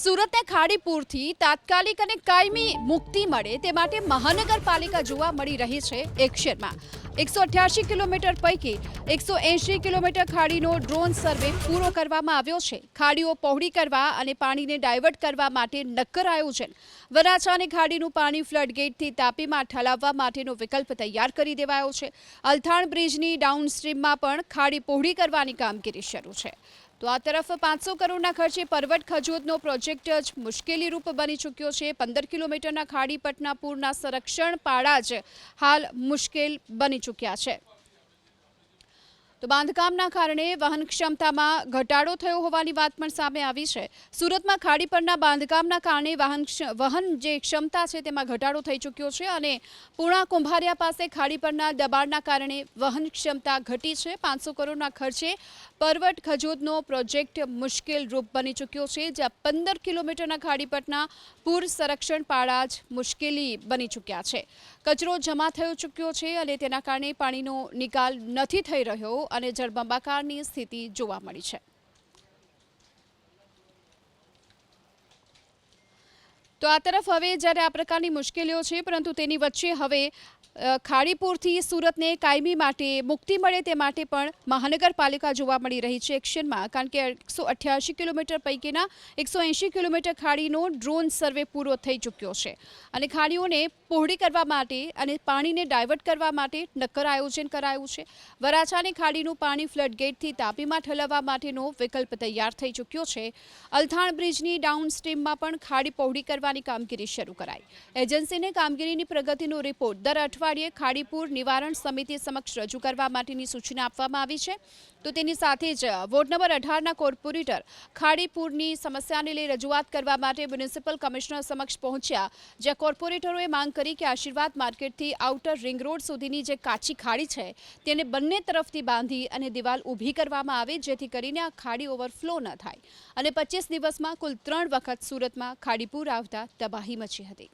સુરતને ખાડીપુરથી તાત્કાલિક અને કાયમી મુક્તિ મળે તે માટે મહાનગરપાલિકા જોવા મળી રહી છે એક્શનમાં। 188 કિલોમીટર પૈકી 180 કિલોમીટર ખાડીનો ડ્રોન સર્વે પૂરો કરવામાં આવ્યો છે। ખાડીઓ પહોળી કરવા અને પાણીને ડાયવર્ટ કરવા માટે નક્કર આયોજન। વરાછાની ખાડીનું પાણી ફ્લડગેટથી તાપીમાં ઠાલવવા માટેનો વિકલ્પ તૈયાર કરી દેવાયો છે। અલથાણ બ્રિજની ડાઉનસ્ટ્રીમમાં પણ ખાડી પહોળી કરવાની કામગીરી શરૂ છે। તો આ તરફ 500 કરોડના ખર્ચે પરવટ ખજોદનો પ્રોજેક્ટ જ મુશ્કેલીરૂપ બની ચૂક્યો છે। 15 કિલોમીટરના ખાડીપટના પૂરના સંરક્ષણ પાડા જ હાલ મુશ્કેલ બની ચૂક્યા છે। તો બાંધકામના કારણે વહન ક્ષમતામાં ઘટાડો થયો હોવાની વાત પણ સામે આવી છે। સુરતમાં ખાડી પરના બાંધકામના કારણે વહન જે ક્ષમતા છે તેમાં ઘટાડો થઈ ચૂક્યો છે અને પૂર્ણા કુંભારિયા પાસે ખાડી પરના દબાણના કારણે વહન ક્ષમતા ઘટી છે। 500 કરોડના ખર્ચે પરવટ ખજોદનો પ્રોજેક્ટ મુશ્કેલ રૂપ બની ચૂક્યો છે, જ્યાં 15 કિલોમીટરના ખાડીપટના પૂર સંરક્ષણ પાડા જ મુશ્કેલી બની ચૂક્યા છે। કચરો જમા થઈ ચૂક્યો છે અને તેના કારણે પાણીનો નિકાલ નથી થઈ રહ્યો અને જળબંબાકારની સ્થિતિ જોવા મળી છે। તો આ તરફ હવે જ્યારે આ પ્રકારની મુશ્કેલીઓ છે, પરંતુ તેની વચ્ચે હવે ખાડીપુરથી સુરતને કાયમી માટે મુક્તિ મળે તે માટે પણ મહાનગરપાલિકા જોવા મળી રહી છે એક્શનમાં, કારણ કે 188 કિલોમીટર પૈકીના 180 કિલોમીટર ખાડીનો ડ્રોન સર્વે પૂરો થઈ ચૂક્યો છે અને ખાડીઓને પહોળી કરવા માટે અને પાણીને ડાયવર્ટ કરવા માટે નક્કર આયોજન કરાયું છે। વરાછાની ખાડીનું પાણી ફ્લડગેટથી તાપીમાં ઠલવવા માટેનો વિકલ્પ તૈયાર થઈ ચૂક્યો છે। અલથાણ બ્રિજની ડાઉનસ્ટ્રીમમાં પણ ખાડી પહોળી કરવાની કામગીરી શરૂ કરાઈ। એજન્સીને કામગીરીની પ્રગતિનો રિપોર્ટ દર અઠવાડિયે ખાડીપુર નિવારણ સમિતિ સમક્ષ રજૂ કરવા માટેની સૂચના આપવામાં આવી છે। તો તેની સાથે જ વોર્ડ નંબર 18ના કોર્પોરેટર ખાડીપુરની સમસ્યાને લઈ રજૂઆત કરવા માટે મ્યુનિસિપલ કમિશનર સમક્ષ પહોંચ્યા, જ્યાં કોર્પોરેટરોએ માંગ કરી કે આશીર્વાદ માર્કેટથી આઉટર રિંગ રોડ સુધીની જે કાચી ખાડી છે તેને બંને તરફથી બાંધી અને દિવાલ ઊભી કરવામાં આવે, જેથી કરીને આ ખાડી ઓવરફ્લો ન થાય અને 25 દિવસમાં કુલ 3 વખત સુરતમાં ખાડીપુર આવતા તબાહી મચી હતી।